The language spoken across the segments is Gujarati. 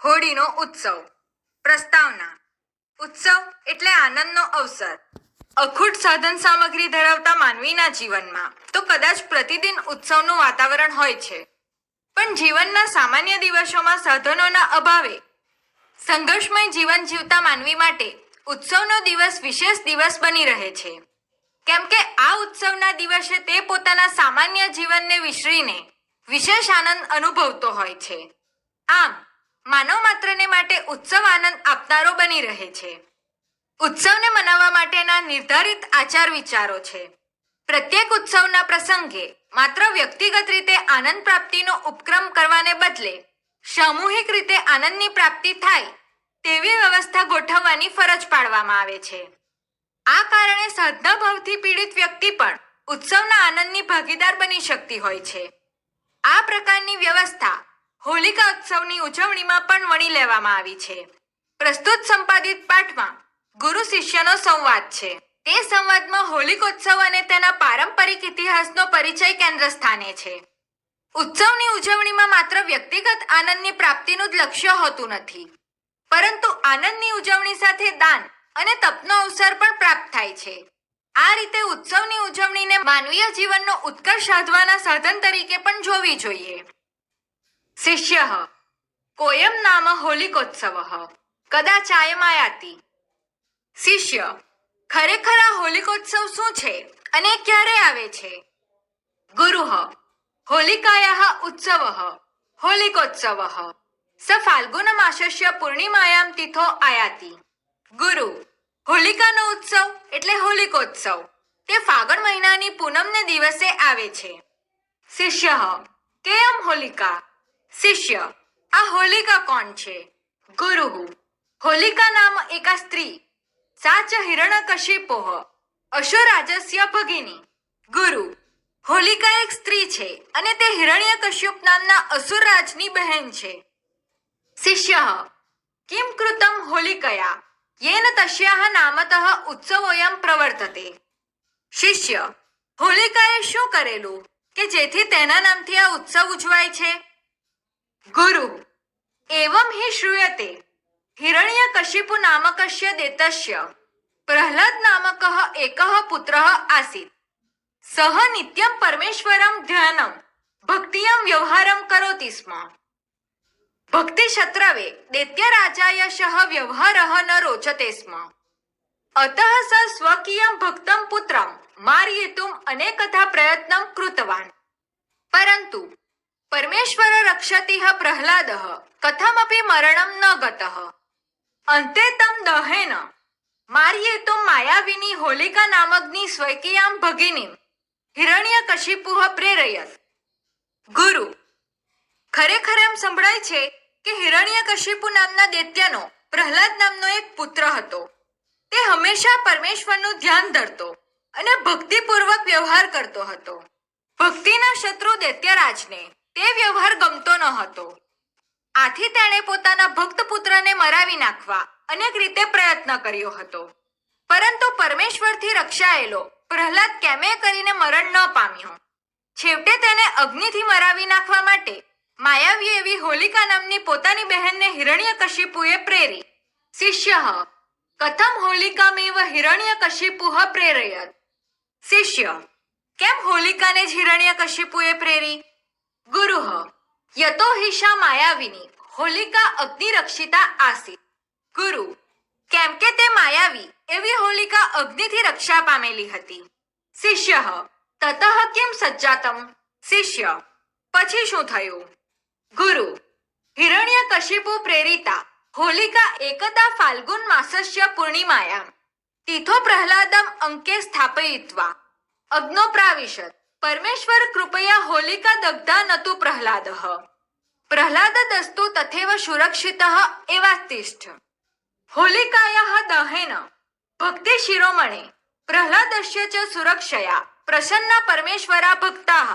હોળીનો ઉત્સવ. પ્રસ્તાવના. ઉત્સવ એટલે આનંદનો અવસર. અખૂટ સાધન સામગ્રી ધરાવતા માનવીના જીવનમાં તો કદાચ પ્રતિદિન ઉત્સવનું વાતાવરણ હોય છે, પણ જીવનના સામાન્ય દિવસોમાં સાધનોના અભાવે સંઘર્ષમય જીવન જીવતા માનવી માટે ઉત્સવનો દિવસ વિશેષ દિવસ બની રહે છે, કેમ કે આ ઉત્સવના દિવસે તે પોતાના સામાન્ય જીવનને વિસરીને વિશેષ આનંદ અનુભવતો હોય છે. આમ માનવ માત્રને માટે ઉત્સવ આનંદ આપનારો બની રહે છે. ઉત્સવને મનાવવા માટેના નિર્ધારિત આચાર વિચારો છે. પ્રત્યેક ઉત્સવના પ્રસંગે માત્ર વ્યક્તિગત રીતે આનંદ પ્રાપ્તિનો ઉપક્રમ કરવાને બદલે સામૂહિક રીતે આનંદની પ્રાપ્તિ થાય તેવી વ્યવસ્થા ગોઠવવાની ફરજ પાડવામાં આવે છે. આ કારણે સાધના ભાવથી પીડિત વ્યક્તિ પણ ઉત્સવના આનંદની ભાગીદાર બની શકતી હોય છે. આ પ્રકારની વ્યવસ્થા હોલિકા ઉત્સવની ઉજવણીમાં પણ વણી લેવામાં આવી છે. પ્રસ્તુત સંપાદિત પાઠમાં ગુરુ શિષ્યનો સંવાદ છે. તે સંવાદમાં હોલિકોત્સવ અને તેના પારંપરિક ઇતિહાસનો પરિચય કેન્દ્ર સ્થાને છે. ઉત્સવની ઉજવણીમાં માત્ર વ્યક્તિગત આનંદની પ્રાપ્તિનું જ લક્ષ્ય હોતું નથી, પરંતુ આનંદની ઉજવણી સાથે દાન અને તપનો અવસર પણ પ્રાપ્ત થાય છે. આ રીતે ઉત્સવની ઉજવણીને માનવીય જીવનનો ઉત્કર્ષ સાધવાના સાધન તરીકે પણ જોવી જોઈએ. શિષ્ય કોયમ નામ હોલિકોત્સવ કદાચાયમાયાતિ. શિષ્ય, ખરેખર આ હોલિકોત્સવ શું છે અને ક્યારે આવે છે? ગુરુ હોલિકાયાः ઉત્સવः હોલિકોત્સવः સ ફાલ્ગુન માસસ્ય પૂર્ણિમાયામ તિથો આયાતિ. ગુરુ, હોલિકાનો ઉત્સવ એટલે હોલિકોત્સવ તે ફાગણ મહિનાની પૂનમને દિવસે આવે છે. શિષ્ય કેયમ હોલિકા. શિષ્ય, આ હોલિકા કોણ છે? ગુરુ, હોલિકા નામ એકા સ્ત્રી સા ચ હિરણ્યકશિપોઃ અસુરાજસ્ય ભગિની. ગુરુ, હોલિકા એક સ્ત્રી છે અને તે હિરણ્યકશ્યપ નામના અસુરરાજની બહેન છે. શિષ્ય કિમ કૃતમ હોલિકયા યેન તસ્યાઃ નામતઃ ઉત્સવોયમ પ્રવર્તતે. શિષ્ય, હોલિકાએ શું કરેલું કે જેથી તેના નામથી આ ઉત્સવ ઉજવાય છે? ગુરુ, એવમ હિ શ્રૂયતે હિરણ્યકશિપુ નામકસ્ય દૈત્યસ્ય પ્રહલાદ નામકઃ એકઃ પુત્રઃ આસીત. સઃ નિત્યં પરમેશ્વરં ધ્યાનં ભક્તિયં વ્યવહારં કરોતિ સ્મ. ભક્તિ શત્રવે દૈત્યરાજાય સહ વ્યવહારઃ ન રોચતે સ્મ. અતઃ સ સ્વકીયં ભક્तं પુત્રં મારયિતુમ અનેકથા પ્રયત્नं કૃતવાન. પરંતુ પરમેશ્વર રક્ષતિઃ પ્રહલાદઃ કથમપી મરણં ન ગતઃ. અંતે તમ દહેન મારયિતુમ માયાવિની હોલિકા નામગ્નિ સ્વકીયાં ભગિનીમ હિરણ્યકશિપુઃ પ્રેરયત. ગુરુ, ખરેખર એમ સંભળાય છે કે હિરણ્યકશિપુ નામના દૈત્યનો પ્રહલાદ નામનો એક પુત્ર હતો. તે હંમેશા પરમેશ્વરનું ધ્યાન ધરતો અને ભક્તિપૂર્વક વ્યવહાર કરતો હતો. ભક્તિના શત્રુ દૈત્યરાજને તે વ્યવહાર ગમતો ન હતો. આથી તેણે પોતાના ભક્ત પુત્રને મરાવી નાખવા અનેક રીતે પ્રયત્ન કર્યો હતો, પરંતુ પરમેશ્વરથી રક્ષાયેલો પ્રહલાદ કેમે કરીને મરણ ન પામ્યો. છેવટે તેને અગ્નિથી મરાવી નાખવા માટે માયાવી એવી હોલિકા નામની પોતાની બહેનને હિરણ્યકશિપુએ પ્રેરી. શિષ્ય કથમ હોલિકામેવ હિરણ્યકશિપુઃ પ્રેરયત. શિષ્ય, કેમ હોલિકાને જ હિરણ્યકશિપુએ પ્રેરી? ગુરુ યતો હિષા માયાવિની હોલિકા અગ્નિરક્ષિતા આસીત. ગુરુ, કેમ કે તે માયાવી એવી હોલિકા અગ્નિથી રક્ષા પામેલી હતી. શિષ્ય તતઃ કિમ સજ્જાતમ. શિષ્ય, પછી શું થયું? ગુરુ, હિરણ્યકશિપુ પ્રેરિતા હોલિકા એકદા ફાલ્ગુન માસસ્ય પૂર્ણિમાયામ તિથો પ્રહલાદમ અંકે સ્થાપયિત્વા અગ્નો પ્રાવિશત. પરમેશ્વર કૃપયા હોલિકા દગ્ધા નતુ પ્રહલાદઃ. પ્રહલાદ દસ્તુ તથૈવ સુરક્ષિતઃ એવાતિષ્ઠ. હોલિકાયાઃ દહેન ભક્તિ શિરોમણે પ્રહલાદસ્ય ચ સુરક્ષયા પ્રસન્ના પરમેશ્વરા ભક્તાઃ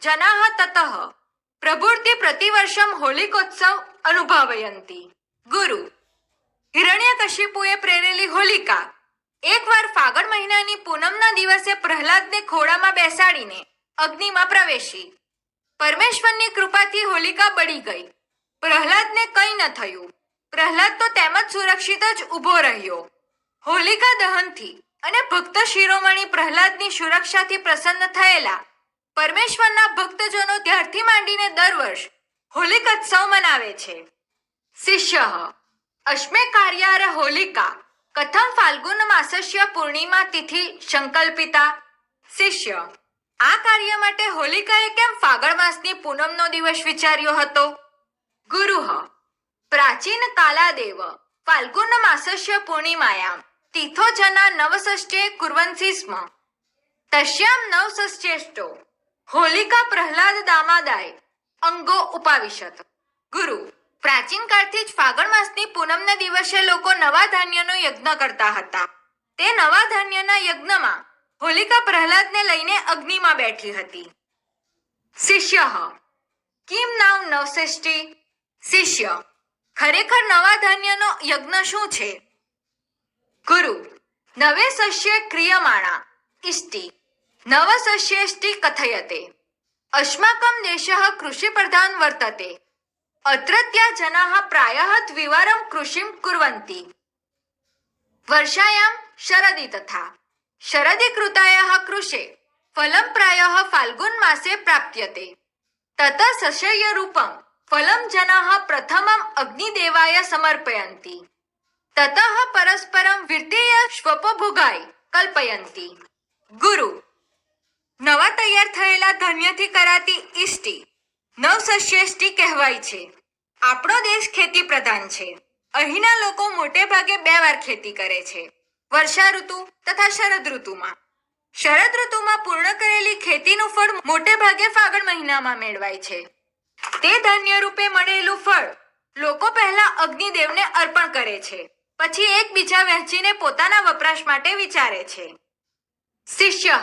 જનાઃ તતઃ પ્રભુર્તિ પ્રતિવર્ષમ હોલિકોત્સવ અનુભાવયંતિ. ગુરુ, હિરણ્યકશિપુએ પ્રેરેલી હોલિકા એકવાર ફાગણ મહિનાની પૂનમના દિવસે પ્રહલાદને ખોળામાં બેસાડીને અગ્નિમાં પ્રવેશી. પરમેશ્વરની કૃપાથી હોલિકા બળી ગઈ, પ્રહલાદને કંઈ ન થયું. પ્રહલાદ તો તેમ જ સુરક્ષિત જ ઊભો રહ્યો. હોલિકા દહનથી અને ભક્ત શિરોમણી પ્રહલાદની સુરક્ષાથી પ્રસન્ન થયેલા પરમેશ્વરના ભક્તજનો ત્યારથી માંડીને દર વર્ષ હોલિકોત્સવ મનાવે છે. શિષ્ય અશ્મે કાર્યાર હોલિકા કથમ ફાલ્ગુન માસસ્ય પૂર્ણિમા તિથિ સંકલ્પિતા. શિષ્ય આ કાર્ય માટે હોલિકાએ કેમ ફાગણ માસની પૂનમનો દિવસ વિચાર્યો હતો? ગુરુ પ્રાચીન કાલાદેવ ફાલ્ગુન માસસ્ય પૂર્ણિમાયામ તીથો જના નવષષ્ઠ્યે કુર્વન્તિ સ્મ તસ્યામ નવષષ્ઠ્યેષ્ટો હોલિકા પ્રહલાદ દામાદાય અંગો ઉપાવિશત. ગુરુ પ્રાચીન કાળથી જ ફાગણ માસની પૂનમના દિવસે લોકો નવા ધાન્યનો યજ્ઞ કરતા હતા. તે નવા ધાન્યના યજ્ઞમાં હોલિકા પ્રહલાદને લઈને અગ્નિમાં બેઠી હતી. શિષ્ય કિમ નામ નવષષ્ઠી. શિષ્ય ખરેખર નવા ધાન્યનો યજ્ઞ શું છે? ગુરુ નવે સસ્ય ક્રિયમાણા ઇષ્ટિ નવસસ્યેષ્ટિ કથયતે. અસ્માકં દેશઃ કૃષિ પ્રધાન વર્તતે. અત્રત્યા જનાઃ પ્રાયઃ દ્વિવારં કૃષિં કુર્વન્તિ. વર્ષાયામ શરદિ તથા શરદિ કૃતાયાઃ કૃષે ફલં પ્રાયઃ ફાલ્ગુન માસે પ્રાપ્યતે. તત સસ્ય રૂપં ફલમ જનાઃ પ્રથમમ અગ્નિદેવાય સમર્પયન્તિ. તતઃ પરસ્પરમ વિર્તેય સ્વપભોગાય કલ્પયન્તિ. ગુરુ નવા તૈયાર થયેલા ધાન્યથી કરાતી ઇષ્ટિ નવસસ્યેષ્ટિ કહેવાય છે. આપણો દેશ ખેતી પ્રધાન છે. અહીંના લોકો મોટે ભાગે 2 વાર ખેતી કરે છે, વર્ષા ઋતુ તથા શરદ ઋતુમાં. શરદ ઋતુમાં પૂર્ણ કરેલી ખેતીનું ફળ મોટે ભાગે ફાગણ મહિનામાં મેળવાય છે. તે ધાન્ય રૂપે મળેલું ફળ લોકો પહેલા અગ્નિદેવને અર્પણ કરે છે, પછી એકબીજા વહેંચીને પોતાના વપરાશ માટે વિચારે છે. શિષ્ય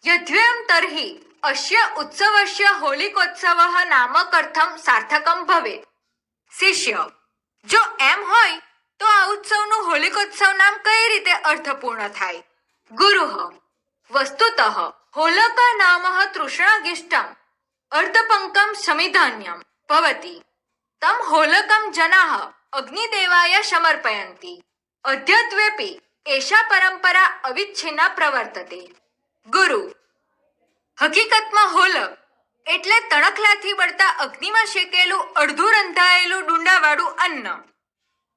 યદ્વયમ તર્હિ અસ્ય ઉત્સવસ્ય હોલિકોત્સવઃ નામકર્થમ સાર્થકમ ભવેત. શિષ્ય જો એમ હોય તો આ ઉત્સવનું હોલિકોત્સવ નામ કઈ રીતે અર્થપૂર્ણ થાય? ગુરુ વસ્તુતઃ હોલક નામ તૃષ્ણાગિષ્ટમ અર્ધપંકમ સમિધાન્યમ ભવતિ. તમ હોલકમ જનાઃ અગ્નિદેવાય સમર્પયન્તિ. અદ્યત્વેપી એષા પરંપરા અવિચ્છિન્ના પ્રવર્તતે. ગુરુ હકીકતમાં હોલક એટલે તણખલાથી બળતા અગ્નિમાં શેકેલું અડધું રંધાયેલું ડુંડાવાળું અન્ન.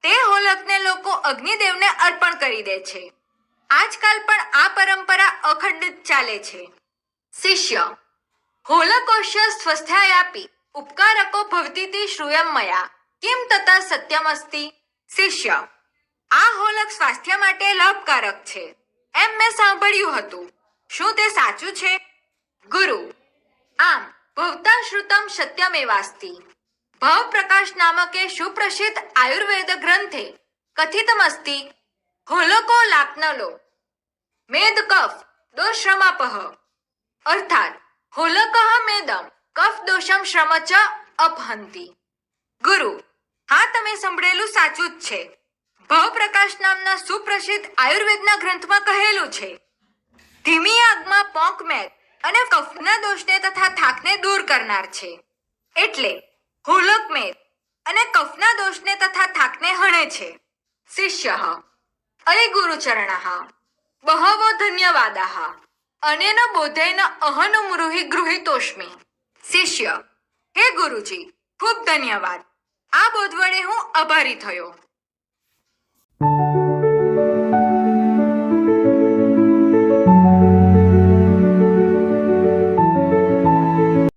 તે હોલકને લોકો અગ્નિદેવને અર્પણ કરી દે છે. આજકાલ પણ આ પરંપરા અખંડિત ચાલે છે. શિષ્ય હોલકોશ્ય સ્વસ્થાયાપી ઉપકારકો ભવતીતિ શ્રૂયમ મયા કિમ તથા સત્યમસ્તિ. શિષ્ય આ હોલક સ્વાસ્થ્ય માટે લાભકારક છે એમ મેં સાંભળ્યું હતું. શું તે સાચું છે? ગુરુ આમ ભવતા શ્રુતમ સત્યમેવાસ્તિ. ભવ પ્રકાશ નામકે સુપ્રસિદ્ધ આયુર્વેદ ગ્રંથે કથિતમસ્તિ હોલકો લાપ્નલો મેદ કફ દોષમાપહ. અર્થાત હોલકઃ મેદમ કફ દોષમ શ્રમ ચ અપહંતિ. ગુરુ હા, તમે સાંભળેલું સાચું જ છે. ભવપ્રકાશ નામના સુપ્રસિદ્ધ આયુર્વેદના ગ્રંથમાં કહેલું છે ધીમી આગમાં પોંક મેદ અને કફના દોષને તથા થાકને દૂર કરનાર છે. એટલે હોલક મેદ અને કફના દોષને તથા થાકને હણે છે. શિષ્ય અય ગુરુચરણઃ બહવો ધન્યવાદાઃ અનેન બોધેન અહનુમૃહિ ગૃહીતોસ્મિ. શિષ્ય હે ગુરુજી, ખૂબ ધન્યવાદ. આ બોધ વડે હું આભારી થયો.